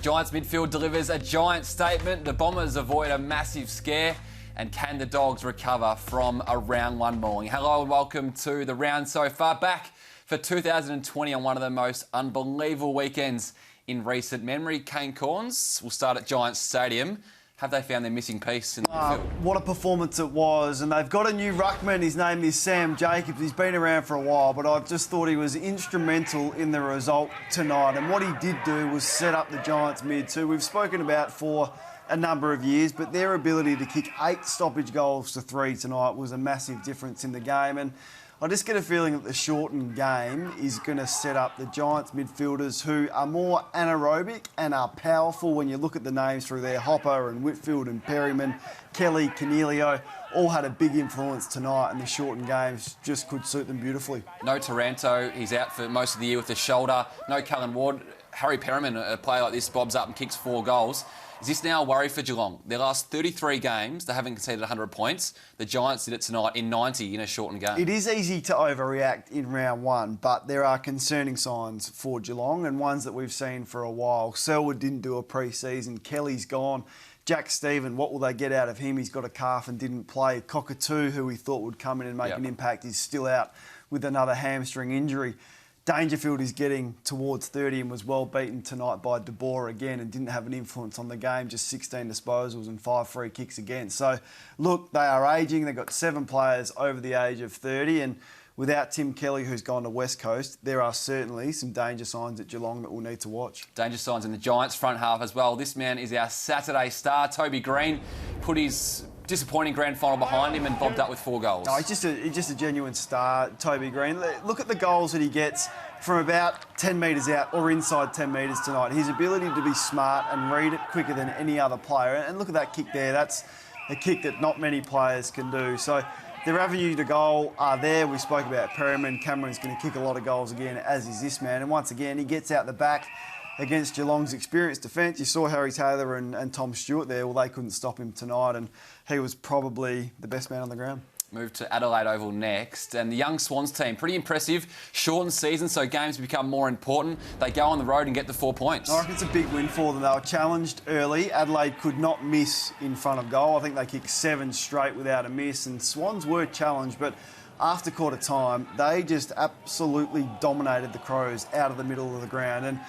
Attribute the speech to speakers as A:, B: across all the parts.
A: Giants midfield delivers a giant statement. The Bombers avoid a massive scare. And can the Dogs recover from a round one mauling? Hello and welcome to the round so far. Back for 2020 on one of the most unbelievable weekends in recent memory. Kane Corns will start at Giants Stadium. Have they found their missing piece in the midfield?
B: What a performance it was. And they've got a new ruckman. His name is Sam Jacobs. He's been around for a while, but I just thought he was instrumental in the result tonight. And what he did do was set up the Giants mid too. We've spoken about for a number of years, but their ability to kick 8 stoppage goals to 3 tonight was a massive difference in the game. And I just get a feeling that the shortened game is going to set up the Giants midfielders who are more anaerobic and are powerful. When you look at the names through there, Hopper and Whitfield and Perryman, Kelly, Canelio, all had a big influence tonight, and the shortened games just could suit them beautifully.
A: No Taranto, he's out for most of the year with the shoulder. No Cullen Ward. Harry Perryman, a player like this, bobs up and kicks 4 goals. Is this now a worry for Geelong? Their last 33 games, they haven't conceded 100 points. The Giants did it tonight in 90 in a shortened game.
B: It is easy to overreact in round one, but there are concerning signs for Geelong and ones that we've seen for a while. Selwood didn't do a pre-season. Kelly's gone. Jack Stephen, what will they get out of him? He's got a calf and didn't play. Cockatoo, who we thought would come in and make an impact, is still out with another hamstring injury. Dangerfield is getting towards 30 and was well beaten tonight by De Boer again and didn't have an influence on the game, just 16 disposals and 5 free kicks against. So, look, they are ageing. They've got 7 players over the age of 30 and without Tim Kelly, who's gone to West Coast, there are certainly some danger signs at Geelong that we'll need to watch.
A: Danger signs in the Giants front half as well. This man is our Saturday star. Toby Green put his disappointing grand final behind him and bobbed up with 4 goals.
B: No, he's just a genuine star, Toby Green. Look at the goals that he gets from about 10 metres out or inside 10 metres tonight. His ability to be smart and read it quicker than any other player. And look at that kick there. That's a kick that not many players can do. So their avenue to goal are there. We spoke about Perryman. Cameron's going to kick a lot of goals again, as is this man. And once again, he gets out the back against Geelong's experienced defence. You saw Harry Taylor and Tom Stewart there. Well, they couldn't stop him tonight, and he was probably the best man on the ground.
A: Move to Adelaide Oval next. And the young Swans team, pretty impressive. Shortened season, so games become more important. They go on the road and get the 4 points.
B: I reckon it's a big win for them. They were challenged early. Adelaide could not miss in front of goal. I think they kicked 7 straight without a miss. And Swans were challenged, but after quarter time, they just absolutely dominated the Crows out of the middle of the ground. And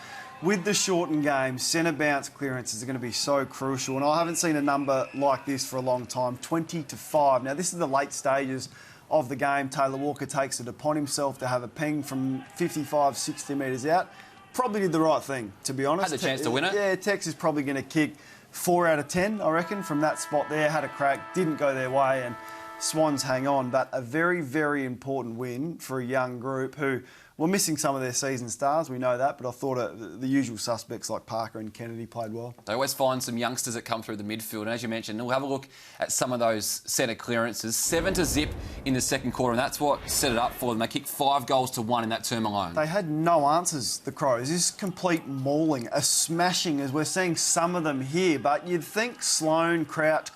B: with the shortened game, centre bounce clearances are going to be so crucial. And I haven't seen a number like this for a long time, 20-5. Now, this is the late stages of the game. Taylor Walker takes it upon himself to have a ping from 55, 60 metres out. Probably did the right thing, to be honest.
A: Had the chance to win it.
B: Yeah, Tex is probably going to kick 4 out of 10, I reckon, from that spot there. Had a crack, didn't go their way, and Swans hang on. But a very, very important win for a young group who were missing some of their season stars, we know that, but I thought the usual suspects like Parker and Kennedy played well.
A: They always find some youngsters that come through the midfield, and as you mentioned, we'll have a look at some of those centre clearances. 7-0 in the second quarter, and that's what set it up for them. They kicked 5 goals to 1 in that term alone.
B: They had no answers, the Crows. This complete mauling, a smashing, as we're seeing some of them here, but you'd think Sloane, Crouch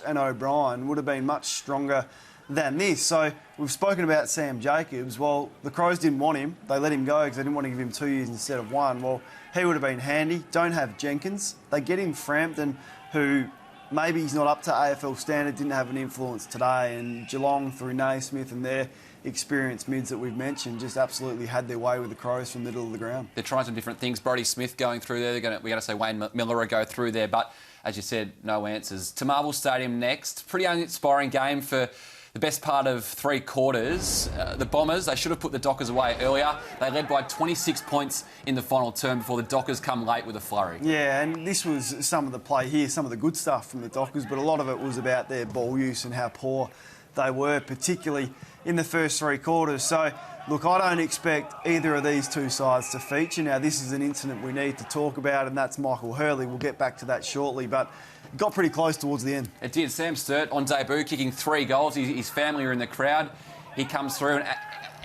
B: and O'Brien would have been much stronger than this. So we've spoken about Sam Jacobs. Well, the Crows didn't want him. They let him go because they didn't want to give him 2 years instead of 1. Well, he would have been handy. Don't have Jenkins. They get him Frampton, who maybe he's not up to AFL standard, didn't have an influence today. And Geelong, through Naismith and their experienced mids that we've mentioned, just absolutely had their way with the Crows from the middle of the ground.
A: They're trying some different things. Brody Smith going through there. We're going to say Wayne Miller will go through there. But as you said, no answers. To Marvel Stadium next. Pretty uninspiring game for the best part of 3 quarters. The Bombers, they should have put the Dockers away earlier. They led by 26 points in the final term before the Dockers come late with a flurry.
B: Yeah, and this was some of the play here, some of the good stuff from the Dockers, but a lot of it was about their ball use and how poor they were, particularly in the first 3 quarters. So, look, I don't expect either of these 2 sides to feature. Now, this is an incident we need to talk about, and that's Michael Hurley. We'll get back to that shortly, but got pretty close towards the end.
A: It did. Sam Sturt on debut, kicking 3 goals. His family are in the crowd. He comes through. And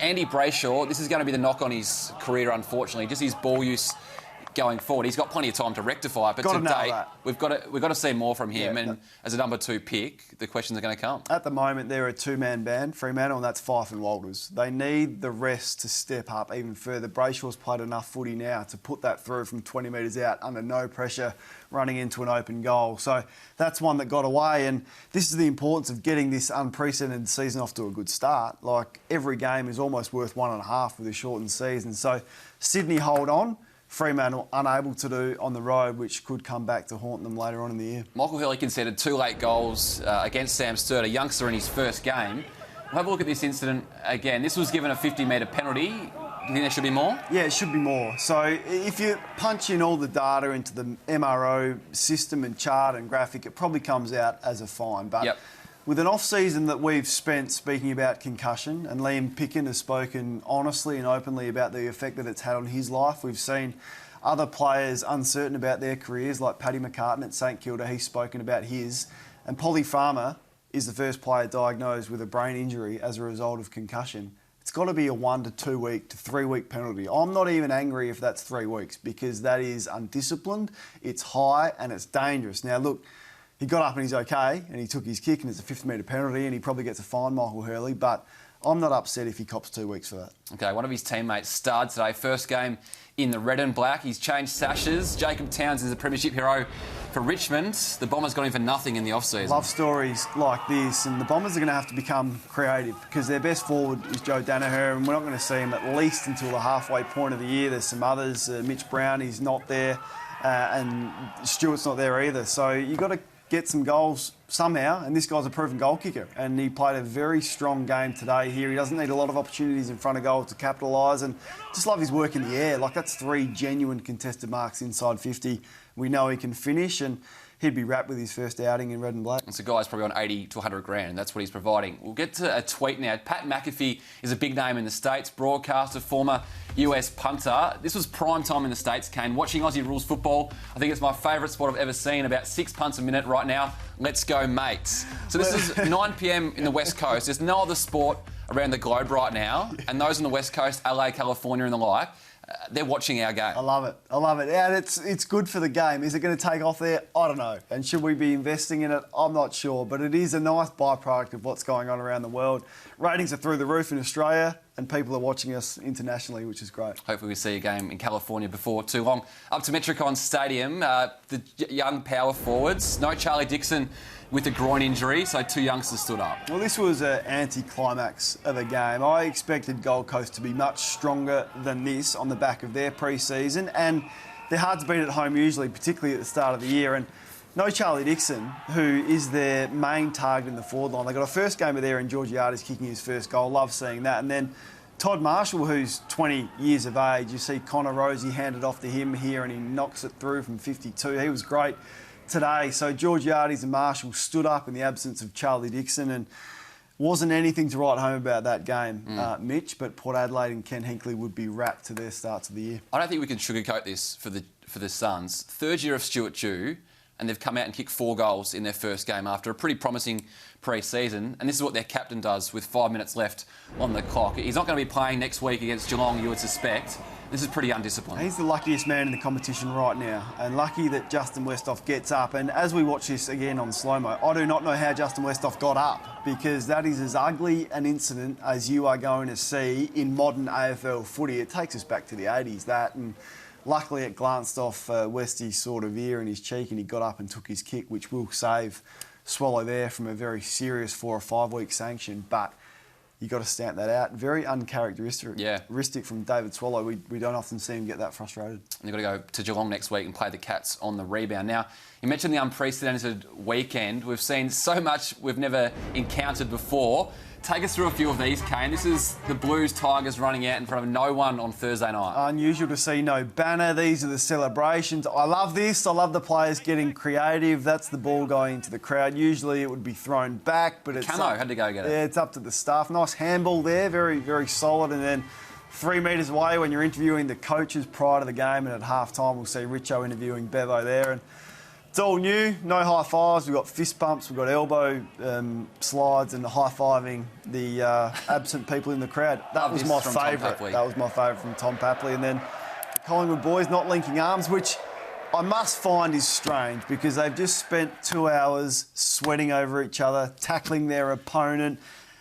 A: Andy Brayshaw, this is going to be the knock on his career, unfortunately. Just his ball use going forward. He's got plenty of time to rectify it, but
B: Gotta
A: today
B: nail that.
A: we've got to see more from him.
B: Yeah,
A: and as a number 2 pick, the questions are going to come.
B: At the moment, they're a two-man band, Fremantle, and that's Fife and Walters. They need the rest to step up even further. Brayshaw's played enough footy now to put that through from 20 metres out under no pressure, running into an open goal. So that's one that got away, and this is the importance of getting this unprecedented season off to a good start. Like, every game is almost worth 1.5 with a shortened season. So Sydney hold on. Fremantle unable to do on the road, which could come back to haunt them later on in the year.
A: Michael Hurley conceded 2 late goals against Sam Sturt, a youngster in his first game. We'll have a look at this incident again. This was given a 50-metre penalty. Do you think there should be more? Yeah,
B: it should be more. So if you punch in all the data into the MRO system and chart and graphic, it probably comes out as a fine. But with an off-season that we've spent speaking about concussion, and Liam Picken has spoken honestly and openly about the effect that it's had on his life. We've seen other players uncertain about their careers, like Paddy McCartan at St Kilda. He's spoken about his. And Polly Farmer is the first player diagnosed with a brain injury as a result of concussion. It's got to be a 1 to 2 week to 3 week penalty. I'm not even angry if that's 3 weeks, because that is undisciplined, it's high and it's dangerous. Now look, he got up and he's okay, and he took his kick, and it's a 50-metre penalty, and he probably gets a fine, Michael Hurley, but I'm not upset if he cops 2 weeks for that.
A: Okay, one of his teammates starred today, first game in the red and black. He's changed sashes. Jacob Towns is a premiership hero for Richmond. The Bombers got him for nothing in the off-season.
B: Love stories like this, and the Bombers are going to have to become creative, because their best forward is Joe Danaher, and we're not going to see him at least until the halfway point of the year. There's some others. Mitch Brown, he's not there, and Stewart's not there either. So you've got to get some goals somehow, and this guy's a proven goal kicker, and he played a very strong game today here. He doesn't need a lot of opportunities in front of goal to capitalise, and just love his work in the air. Like, that's 3 genuine contested marks inside 50. We know he can finish, and he'd be wrapped with his first outing in red and black.
A: It's a guy's probably on 80 to 100 grand. That's what he's providing. We'll get to a tweet now. Pat McAfee is a big name in the States, broadcaster, former US punter. This was prime time in the States, Kane. Watching Aussie rules football, I think it's my favourite sport I've ever seen. About 6 punts a minute right now. Let's go, mates. So this is 9 p.m. in the West Coast. There's no other sport around the globe right now. And those on the West Coast, LA, California and the like, they're watching our game.
B: I love it. I love it. And it's good for the game. Is it going to take off there? I don't know. And should we be investing in it? I'm not sure. But it is a nice byproduct of what's going on around the world. Ratings are through the roof in Australia, and people are watching us internationally, which is great.
A: Hopefully we see a game in California before too long. Up to Metricon Stadium, the young power forwards. No Charlie Dixon with a groin injury, so 2 youngsters stood up.
B: Well, this was an anti-climax of a game. I expected Gold Coast to be much stronger than this on the back of their pre-season, and they're hard to beat at home usually, particularly at the start of the year. And no Charlie Dixon, who is their main target in the forward line. They got a first gamer there, and Georgiades kicking his first goal. Love seeing that. And then Todd Marshall, who's 20 years of age. You see Connor Rosie handed off to him here, and he knocks it through from 52. He was great today. So Georgiades and Marshall stood up in the absence of Charlie Dixon, and wasn't anything to write home about that game, Mitch, but Port Adelaide and Ken Hinkley would be wrapped to their starts of the year.
A: I don't think we can sugarcoat this for the Suns. 3rd year of Stuart Dew, and they've come out and kicked 4 goals in their first game after a pretty promising pre-season. And this is what their captain does with 5 minutes left on the clock. He's not going to be playing next week against Geelong, you would suspect. This is pretty undisciplined.
B: He's the luckiest man in the competition right now, and lucky that Justin Westhoff gets up. And as we watch this again on slow-mo, I do not know how Justin Westhoff got up, because that is as ugly an incident as you are going to see in modern AFL footy. It takes us back to the 80s, that, and luckily it glanced off Westie's sort of ear and his cheek, and he got up and took his kick, which will save Swallow there from a very serious 4 or 5 week sanction. But you got to stamp that out. Very uncharacteristic from David Swallow. We don't often see him get that frustrated. And
A: they've got to go to Geelong next week and play the Cats on the rebound. Now, you mentioned the unprecedented weekend. We've seen so much we've never encountered before. Take us through a few of these, Kane. This is the Blues Tigers running out in front of no one on Thursday night.
B: Unusual to see no banner. These are the celebrations. I love this. I love the players getting creative. That's the ball going to the crowd. Usually it would be thrown back, but it's...
A: Camo had to go get it.
B: Yeah, it's up to the staff. Nice handball there. Very, very solid. And then 3 metres away when you're interviewing the coaches prior to the game, and at half-time we'll see Richo interviewing Bevo there. And it's all new, no high fives. We've got fist bumps, we've got elbow slides, and high-fiving the absent people in the crowd. That was my favourite. That was my favourite from Tom Papley. And then Collingwood boys not linking arms, which I must find is strange because they've just spent 2 hours sweating over each other, tackling their opponent,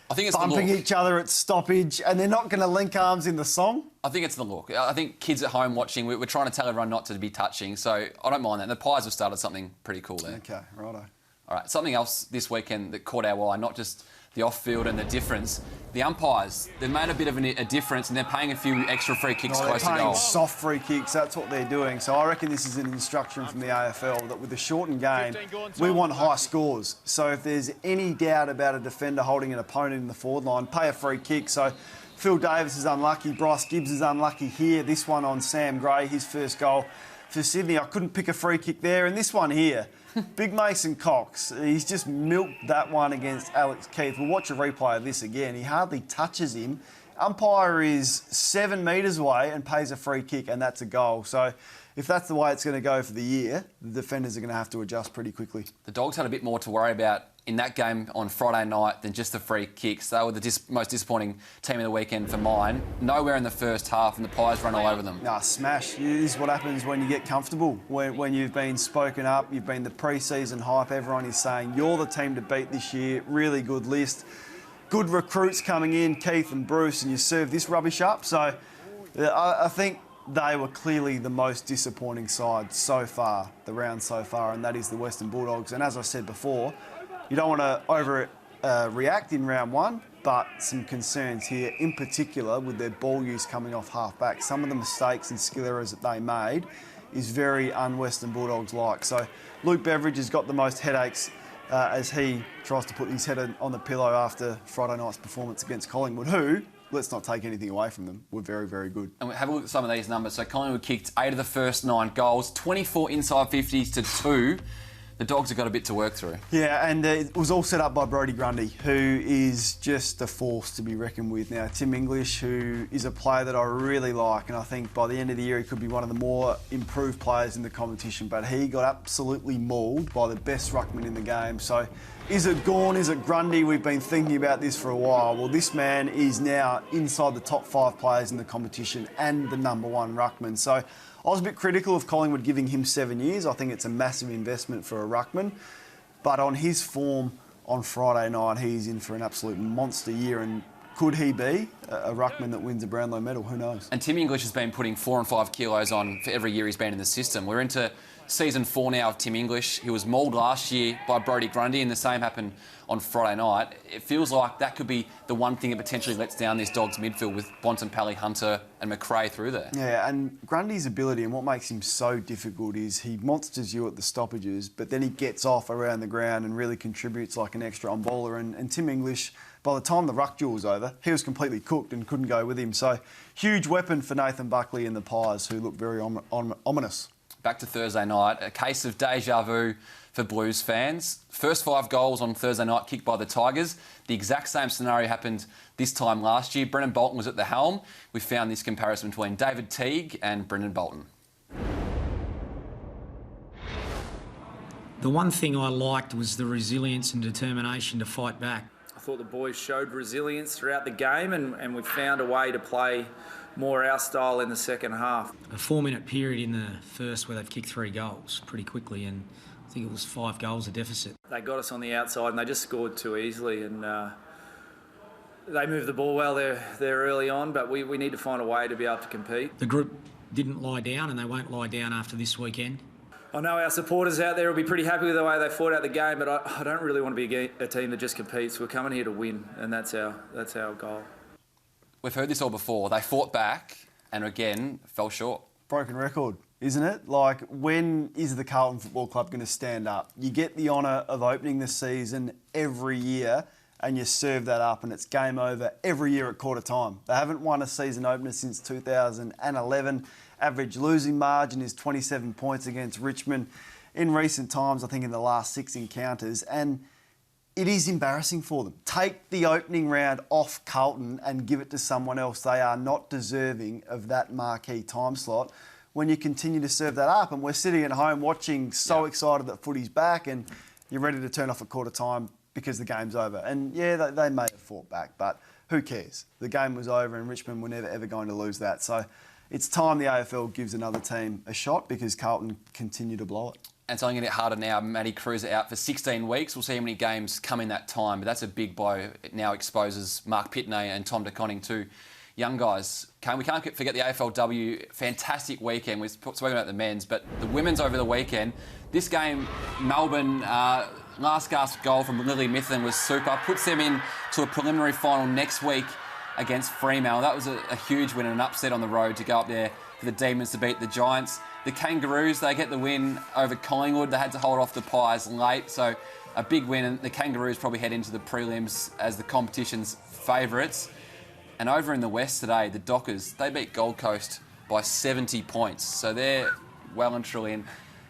A: I think it's
B: bumping
A: the look.
B: each other at stoppage, and they're not going to link arms in the song?
A: I think it's the look. I think kids at home watching, we're trying to tell everyone not to be touching, so I don't mind that. And the Pies have started something pretty cool there.
B: Okay, righto.
A: All right, something else this weekend that caught our eye, not just the off-field and the difference. The umpires, they've made a bit of a difference and they're paying a few extra free kicks close to
B: They're
A: goal.
B: paying soft free kicks, that's what they're doing. So I reckon this is an instruction from the AFL that with the shortened game, we want high scores. So if there's any doubt about a defender holding an opponent in the forward line, pay a free kick. So Phil Davis is unlucky, Bryce Gibbs is unlucky here. This one on Sam Gray, his first goal for Sydney. I couldn't pick a free kick there. And this one here, Big Mason Cox, he's just milked that one against Alex Keith. We'll watch a replay of this again. He hardly touches him. Umpire is 7 metres away and pays a free kick, and that's a goal. So if that's the way it's going to go for the year, the defenders are going to have to adjust pretty quickly.
A: The Dogs had a bit more to worry about in that game on Friday night than just the free kicks. They were the most disappointing team of the weekend for mine. Nowhere in the first half, and the Pies run all over them.
B: Nah, smash. This is what happens when you get comfortable. When you've been spoken up, you've been the pre-season hype, everyone is saying you're the team to beat this year. Really good list. Good recruits coming in, Keith and Bruce, and you serve this rubbish up. So I think they were clearly the most disappointing side so far, the round so far, and that is the Western Bulldogs. And as I said before, you don't want to overreact in round one, but some concerns here, in particular with their ball use coming off half-back. Some of the mistakes and skill errors that they made is very un-Western Bulldogs-like. So Luke Beveridge has got the most headaches as he tries to put his head on the pillow after Friday night's performance against Collingwood, who, let's not take anything away from them, were very, very good.
A: And have a look at some of these numbers. So Collingwood kicked 8 of the first 9 goals, 24 inside 50s to 2. The Dogs have got a bit to work through.
B: Yeah, and it was all set up by Brodie Grundy, who is just a force to be reckoned with. Now, Tim English, who is a player that I really like, and I think by the end of the year he could be one of the more improved players in the competition, but he got absolutely mauled by the best ruckman in the game. So is it Gawn, is it Grundy? We've been thinking about this for a while. Well, this man is now inside the top 5 players in the competition and the number 1 ruckman. So I was a bit critical of Collingwood giving him 7 years. I think it's a massive investment for a ruckman. But on his form on Friday night, he's in for an absolute monster year. And could he be a ruckman that wins a Brownlow medal? Who knows?
A: And Tim English has been putting 4 and 5 kilos on for every year he's been in the system. We're into season 4 now of Tim English. He was mauled last year by Brodie Grundy, and the same happened on Friday night. It feels like that could be the one thing that potentially lets down this Dogs midfield with Bontempelli, Hunter and McRae through there.
B: Yeah, and Grundy's ability and what makes him so difficult is he monsters you at the stoppages, but then he gets off around the ground and really contributes like an extra on bowler. And Tim English, by the time the ruck duel was over, he was completely cooked and couldn't go with him. So huge weapon for Nathan Buckley and the Pies, who look very ominous.
A: Back to Thursday night, a case of deja vu for Blues fans. First 5 goals on Thursday night kicked by the Tigers. The exact same scenario happened this time last year. Brendan Bolton was at the helm. We found this comparison between David Teague and Brendan Bolton.
C: The one thing I liked was the resilience and determination to fight back.
D: I thought the boys showed resilience throughout the game and we found a way to play more our style in the second half.
C: A 4-minute period in the first where they've kicked 3 goals pretty quickly, and I think it was 5 goals a deficit.
D: They got us on the outside and they just scored too easily, and they moved the ball well there early on, but we need to find a way to be able to compete.
C: The group didn't lie down, and they won't lie down after this weekend.
D: I know our supporters out there will be pretty happy with the way they fought out the game, but I don't really want to be a team that just competes. We're coming here to win, and that's our goal.
A: We've heard this all before. They fought back and again fell short.
B: Broken record, isn't it? Like, when is the Carlton Football Club going to stand up? You get the honour of opening the season every year and you serve that up and it's game over every year at quarter time. They haven't won a season opener since 2011. Average losing margin is 27 points against Richmond in recent times, I think in the last 6 encounters. And it is embarrassing for them. Take the opening round off Carlton and give it to someone else. They are not deserving of that marquee time slot when you continue to serve that up. And we're sitting at home watching, so excited that footy's back, and you're ready to turn off at quarter time because the game's over. And yeah, they may have fought back, but who cares? The game was over and Richmond were never ever going to lose that. So it's time the AFL gives another team a shot because Carlton continue to blow it.
A: And it's only going to get harder now. Matty Cruiser out for 16 weeks. We'll see how many games come in that time. But that's a big blow. It now exposes Mark Pitney and Tom De Koning, two young guys. We can't forget the AFLW. Fantastic weekend. We've spoken about the men's, but the women's over the weekend. This game, Melbourne, last gasp goal from Lily Mifflin was super. Puts them in to a preliminary final next week against Fremantle. That was a huge win and an upset on the road to go up there for the Demons to beat the Giants. The Kangaroos, they get the win over Collingwood. They had to hold off the Pies late, so a big win. And the Kangaroos probably head into the prelims as the competition's favourites. And over in the West today, the Dockers, they beat Gold Coast by 70 points. So they're well and truly in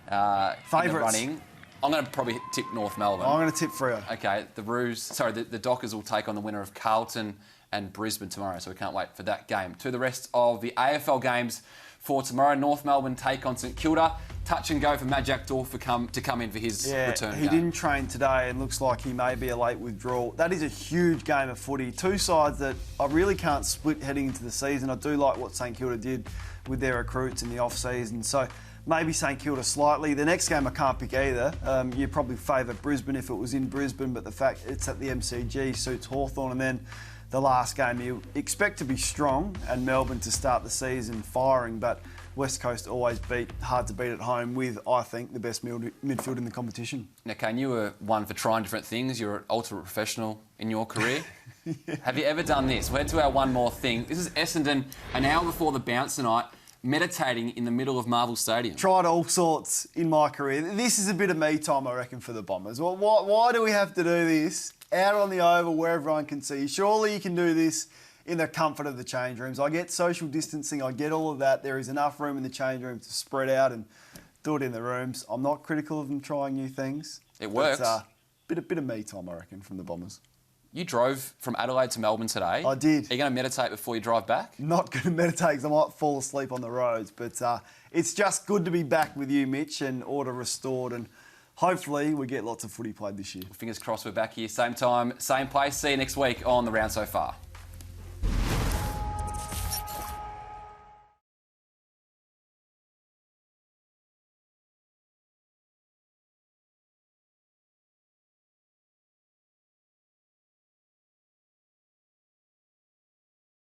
A: the running. I'm going to probably tip North Melbourne.
B: I'm going to tip Freo.
A: Okay, the Dockers will take on the winner of Carlton and Brisbane tomorrow, so we can't wait for that game. To the rest of the AFL games for tomorrow, North Melbourne take on St Kilda. Touch and go for Matt Jack Dorf to come in for his return game.
B: He didn't train today and looks like he may be a late withdrawal. That is a huge game of footy. Two sides that I really can't split heading into the season. I do like what St Kilda did with their recruits in the off-season. So maybe St Kilda slightly. The next game I can't pick either. You probably favour Brisbane if it was in Brisbane, but the fact it's at the MCG suits Hawthorn. And then the last game you expect to be strong and Melbourne to start the season firing, but West Coast always hard to beat at home with, I think, the best midfield in the competition.
A: Now, Kane, you were one for trying different things. You're an ultimate professional in your career. Yeah. Have you ever done this? We'll head to our one more thing. This is Essendon, an hour before the bounce tonight, meditating in the middle of Marvel Stadium.
B: Tried all sorts in my career. This is a bit of me time, I reckon, for the Bombers. Why do we have to do this out on the oval where everyone can see? Surely you can do this in the comfort of the change rooms. I get social distancing, I get all of that. There is enough room in the change room to spread out and do it in the rooms. I'm not critical of them trying new things.
A: It works.
B: Bit of me time, I reckon, from the Bombers.
A: You drove from Adelaide to Melbourne today.
B: I did.
A: Are you going to meditate before you drive back?
B: Not going to meditate because I might fall asleep on the roads. But it's just good to be back with you, Mitch, and order restored. And hopefully we get lots of footy played this year.
A: Fingers crossed we're back here. Same time, same place. See you next week on The Round So Far.